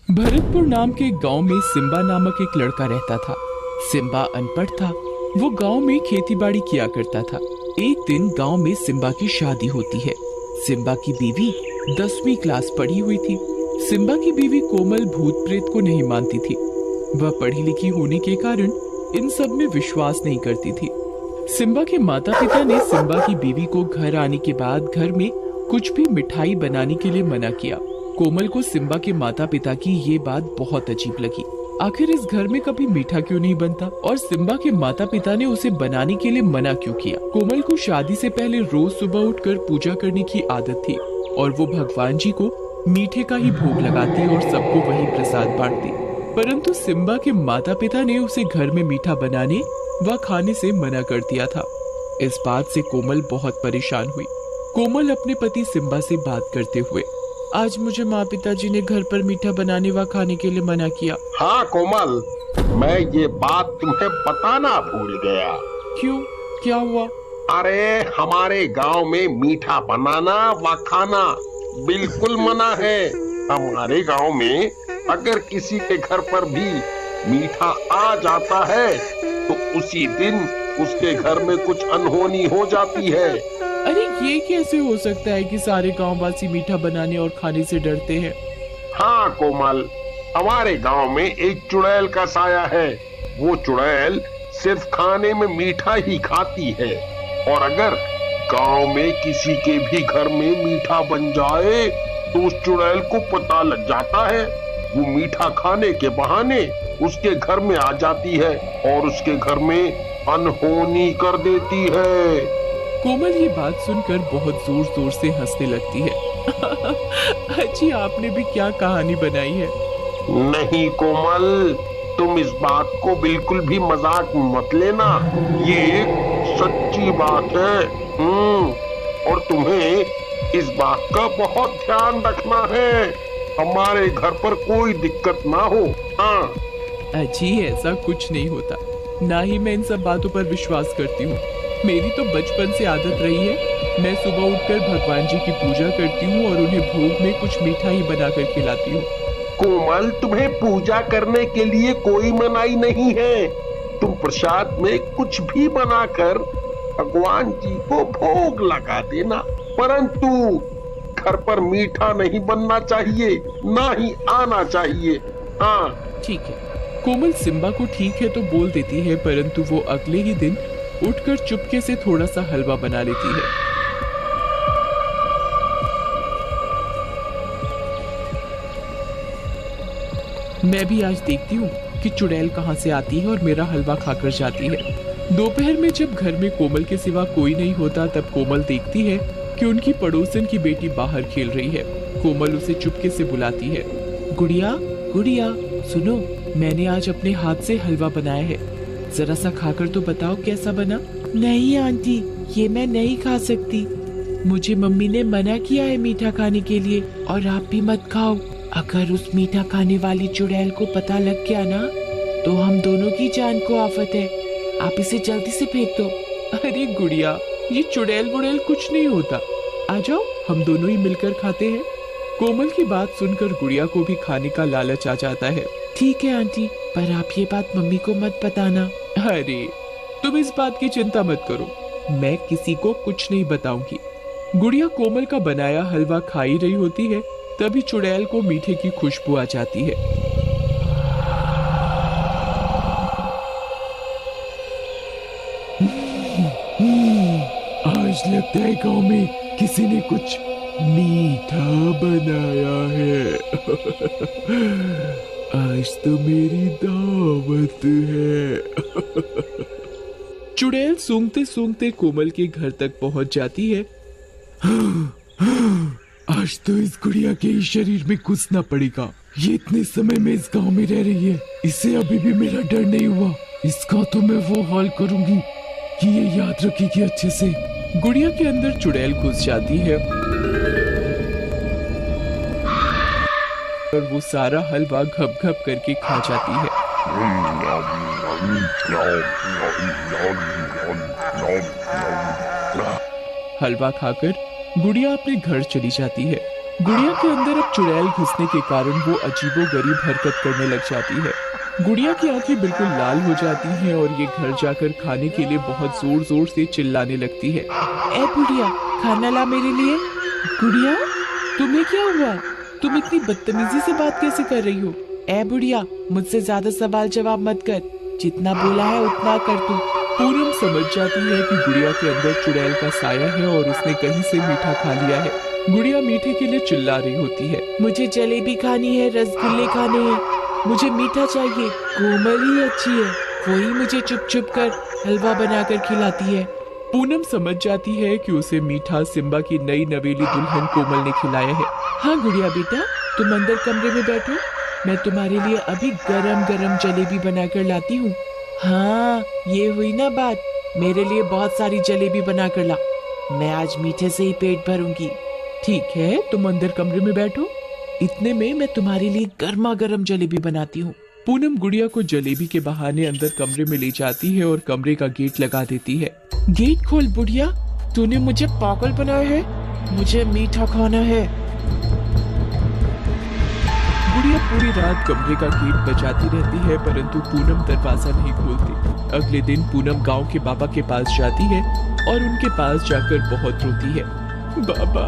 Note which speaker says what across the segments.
Speaker 1: भरतपुर नाम के गांव में सिम्बा नामक एक लड़का रहता था। सिम्बा अनपढ़ था। वो गांव में खेतीबाड़ी किया करता था। एक दिन गांव में सिम्बा की शादी होती है। सिम्बा की बीवी 10वीं क्लास पढ़ी हुई थी। सिम्बा की बीवी कोमल भूत प्रेत को नहीं मानती थी। वह पढ़ी लिखी होने के कारण इन सब में विश्वास नहीं करती थी। सिम्बा के माता पिता ने सिम्बा की बीवी को घर आने के बाद घर में कुछ भी मिठाई बनाने के लिए मना किया। कोमल को सिम्बा के माता पिता की ये बात बहुत अजीब लगी। आखिर इस घर में कभी मीठा क्यों नहीं बनता और सिम्बा के माता पिता ने उसे बनाने के लिए मना क्यों किया। कोमल को शादी से पहले रोज सुबह उठकर पूजा करने की आदत थी और वो भगवान जी को मीठे का ही भोग लगाती और सबको वही प्रसाद बांटती। परंतु सिम्बा के माता पिता ने उसे घर में मीठा बनाने व खाने से मना कर दिया था। इस बात से कोमल बहुत परेशान हुई। कोमल अपने पति सिम्बा से बात करते हुए, आज मुझे माँ पिताजी ने घर पर मीठा बनाने व खाने के लिए मना किया।
Speaker 2: हाँ कोमल, मैं ये बात तुम्हें बताना भूल गया।
Speaker 1: क्यों, क्या हुआ?
Speaker 2: अरे हमारे गांव में मीठा बनाना व खाना बिल्कुल मना है। हमारे गांव में अगर किसी के घर पर भी मीठा आ जाता है तो उसी दिन उसके घर में कुछ अनहोनी हो जाती है।
Speaker 1: अरे ये कैसे हो सकता है कि सारे गांववासी मीठा बनाने और खाने से डरते हैं?
Speaker 2: हाँ कोमल, हमारे गांव में एक चुड़ैल का साया है। वो चुड़ैल सिर्फ खाने में मीठा ही खाती है और अगर गांव में किसी के भी घर में मीठा बन जाए तो उस चुड़ैल को पता लग जाता है। वो मीठा खाने के बहाने उसके घर में आ जाती है और उसके घर में अनहोनी कर देती है।
Speaker 1: कोमल ये बात सुनकर बहुत जोर जोर से हंसने लगती है। अच्छी, आपने भी क्या कहानी बनाई है?
Speaker 2: नहीं कोमल, तुम इस बात को बिल्कुल भी मजाक मत लेना। ये एक सच्ची बात है। और तुम्हें इस बात का बहुत ध्यान रखना है, हमारे घर पर कोई दिक्कत ना हो। हाँ
Speaker 1: अजी, ऐसा कुछ नहीं होता। ना ही मैं इन सब बातों पर विश्वास करती हूँ। मेरी तो बचपन से आदत रही है। मैं सुबह उठकर भगवान जी की पूजा करती हूँ और उन्हें भोग में कुछ मीठा ही बनाकर खिलाती हूँ।
Speaker 2: कोमल, तुम्हें पूजा करने के लिए कोई मनाही नहीं है। तुम प्रसाद में कुछ भी बनाकर भगवान जी को भोग लगा देना, परंतु घर पर मीठा नहीं बनना चाहिए, ना ही आना चाहिए। हाँ
Speaker 1: ठीक है। कोमल सिम्बा को ठीक है तो बोल देती है, परंतु वो अगले ही दिन उठकर चुपके से थोड़ा सा हलवा बना लेती है। मैं भी आज देखती हूँ कि चुड़ैल कहाँ से आती है और मेरा हलवा खाकर जाती है। दोपहर में जब घर में कोमल के सिवा कोई नहीं होता तब कोमल देखती है कि उनकी पड़ोसन की बेटी बाहर खेल रही है। कोमल उसे चुपके से बुलाती है, गुड़िया गुड़िया सुनो, मैंने आज अपने हाथ से हलवा बनाया है, जरा सा खाकर तो बताओ कैसा बना। नहीं आंटी, ये मैं नहीं खा सकती। मुझे मम्मी ने मना किया है मीठा खाने के लिए और आप भी मत खाओ। अगर उस मीठा खाने वाली चुड़ैल को पता लग गया ना तो हम दोनों की जान को आफत है। आप इसे जल्दी से फेंक दो। अरे गुड़िया, ये चुड़ैल वुड़ैल कुछ नहीं होता। आ जाओ, हम दोनों ही मिलकर खाते हैं। कोमल की बात सुनकर गुड़िया को भी खाने का लालच आ जाता है। ठीक है आंटी, पर आप ये बात मम्मी को मत बताना। अरे तुम इस बात की चिंता मत करो, मैं किसी को कुछ नहीं बताऊंगी। गुड़िया कोमल का बनाया हलवा खा ही रही होती है, तभी चुड़ैल को मीठे की खुशबू आ जाती है। आज लगता है गांव में किसी ने कुछ मीठा बनाया है। आज तो मेरी दावत है। चुड़ैल सूंघते सूंघते कोमल के घर तक पहुंच जाती है। आज तो इस गुड़िया के ही शरीर में घुसना पड़ेगा। ये इतने समय में इस गांव में रह रही है, इसे अभी भी मेरा डर नहीं हुआ। इसका तो मैं वो हाल करूंगी कि ये याद रखेगी अच्छे से। गुड़िया के अंदर चुड़ैल घुस जाती है और वो सारा हलवा घप घप करके खा जाती है। हलवा खाकर गुड़िया अपने घर चली जाती है। गुड़िया के अंदर अब चुड़ैल घुसने के कारण वो अजीबोगरीब हरकत करने लग जाती है। गुड़िया की आंखें बिल्कुल लाल हो जाती हैं और ये घर जाकर खाने के लिए बहुत जोर जोर से चिल्लाने लगती है। ए बुढ़िया, खाना ला मेरे लिए। गुड़िया, तुम्हें क्या हुआ? तुम इतनी बदतमीजी से बात कैसे कर रही हो? ए बुढ़िया, मुझसे ज्यादा सवाल जवाब मत कर, जितना बोला है उतना कर तू। पूनम समझ जाती है कि गुड़िया के अंदर चुड़ैल का साया है और उसने कहीं से मीठा खा लिया है। गुड़िया मीठे के लिए चिल्ला रही होती है। मुझे जलेबी खानी है, रसगुल्ले खाने हैं, मुझे मीठा चाहिए। कोमल ही अच्छी है, वही मुझे चुप चुप कर हलवा बनाकर खिलाती है। पूनम समझ जाती है कि उसे मीठा सिम्बा की नई नवेली दुल्हन कोमल ने खिलाया है। हाँ गुड़िया बेटा, तुम अंदर कमरे में बैठो, मैं तुम्हारे लिए अभी गरम गरम जलेबी बनाकर लाती हूँ। हाँ, ये हुई ना बात, मेरे लिए बहुत सारी जलेबी बनाकर ला, मैं आज मीठे से ही पेट भरूंगी। ठीक है, तुम अंदर कमरे में बैठो, इतने में मैं तुम्हारे लिए गर्मा गर्म जलेबी बनाती हूँ। पूनम गुड़िया को जलेबी के बहाने अंदर कमरे में ले जाती है और कमरे का गेट लगा देती है। गेट खोल बुढ़िया, तूने मुझे पागल बनाया है, मुझे मीठा खाना है। गुड़िया पूरी रात कमरे का गेट बजाती रहती है परंतु पूनम दरवाजा नहीं खोलती। अगले दिन पूनम गांव के बाबा के पास जाती है और उनके पास जाकर बहुत रोती है। बाबा,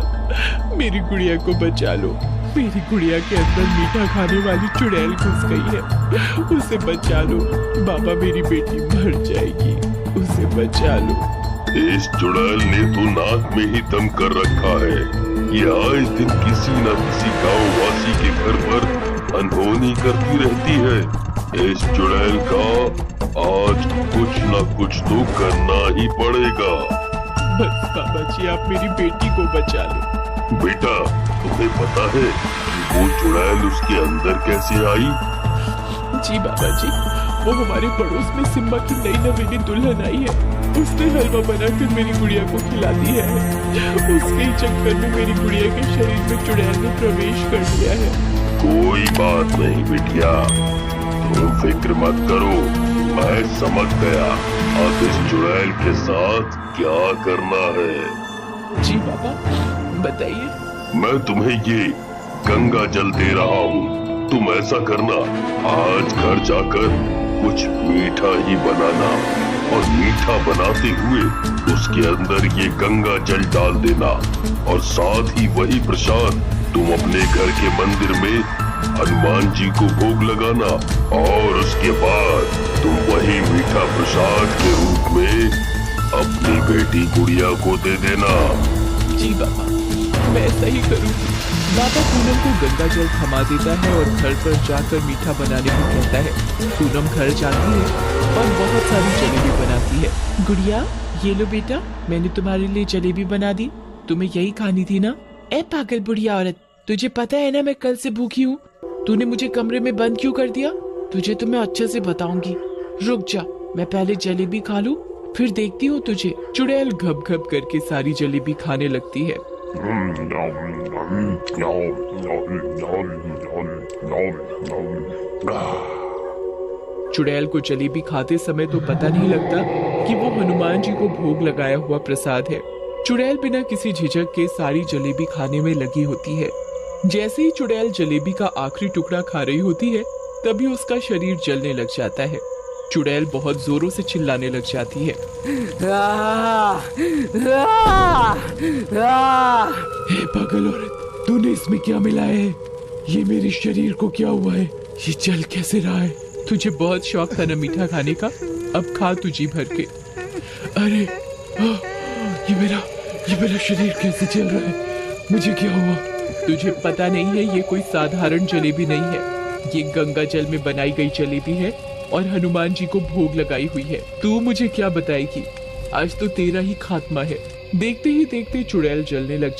Speaker 1: मेरी गुड़िया को बचा लो, मेरी गुड़िया के अंदर मीठा खाने वाली चुड़ैल घुस गई है, उसे बचा लो बाबा, मेरी बेटी मर जाएगी, उसे बचा लो।
Speaker 2: इस चुड़ैल ने तो नाक में ही दम कर रखा है, ये आए दिन किसी न किसी गांव वासी के घर पर अनहोनी करती रहती है। इस चुड़ैल का आज कुछ न कुछ तो करना ही पड़ेगा।
Speaker 1: बस बाबा जी, आप मेरी बेटी को बचा लो।
Speaker 2: बेटा, तुम्हें पता है कि वो चुड़ैल उसके अंदर कैसे आई?
Speaker 1: जी बाबा जी, वो हमारे पड़ोस में सिम्बा की नई नवेली दुल्हन आई है, उसने हलवा बनाकर मेरी गुड़िया को खिला दिया है। उसके ही चक्कर में मेरी गुड़िया के शरीर में चुड़ैल ने प्रवेश कर लिया है।
Speaker 2: कोई बात नहीं बिटिया, तुम फिक्र मत करो, मैं समझ गया अब इस चुड़ैल के साथ क्या करना है।
Speaker 1: जी बाबा, बताइए।
Speaker 2: मैं तुम्हें ये गंगा जल दे रहा हूँ, तुम ऐसा करना, आज घर जाकर कुछ मीठा ही बनाना और मीठा बनाते हुए उसके अंदर ये गंगा जल डाल देना और साथ ही वही प्रसाद तुम अपने घर के मंदिर में हनुमान जी को भोग लगाना और उसके बाद तुम वही मीठा प्रसाद के रूप में अपनी बेटी गुड़िया को दे देना।
Speaker 1: जी बाबा, मैं ऐसा ही करूँगी। बाबा पूनम को गंगा जल थमा देता है और घर पर जाकर मीठा बनाने को कहता है। पूनम घर जाती है और बहुत सारी जलेबी बनाती है। गुड़िया, ये लो बेटा, मैंने तुम्हारे लिए जलेबी बना दी, तुम्हें यही खानी थी ना? ए पागल बुढ़िया औरत, तुझे पता है ना मैं कल से भूखी हूँ, तूने मुझे कमरे में बंद क्यों कर दिया? तुझे तो मैं अच्छे से बताऊंगी, रुक जा, मैं पहले जलेबी खा लूं, फिर देखती हूँ तुझे। चुड़ैल घप घप करके सारी जलेबी खाने लगती है। चुड़ैल को जलेबी खाते समय तो पता नहीं लगता कि वो हनुमान जी को भोग लगाया हुआ प्रसाद है। चुड़ैल बिना किसी झिझक के सारी जलेबी खाने में लगी होती है। जैसे ही चुड़ैल जलेबी का आखिरी टुकड़ा खा रही होती है तभी उसका शरीर जलने लग जाता है। चुड़ैल बहुत जोरों से चिल्लाने लग जाती है। हे पागल औरत, तूने इसमें क्या मिलाया है? ये मेरे शरीर को क्या हुआ है? ये जल कैसे रहा है? तुझे बहुत शौक था ना मीठा खाने का, अब खा तू जी भर के। अरे ये मेरा शरीर कैसे जल रहा है? मुझे क्या हुआ? तुझे पता नहीं है, ये कोई साधारण जलेबी नहीं है, ये गंगा जल में बनाई गई जलेबी है और हनुमान जी को भोग लगाई हुई है। तू मुझे क्या बताएगी? आज तो तेरा ही खात्मा है। देखते ही देखते चुड़ैल जलने लग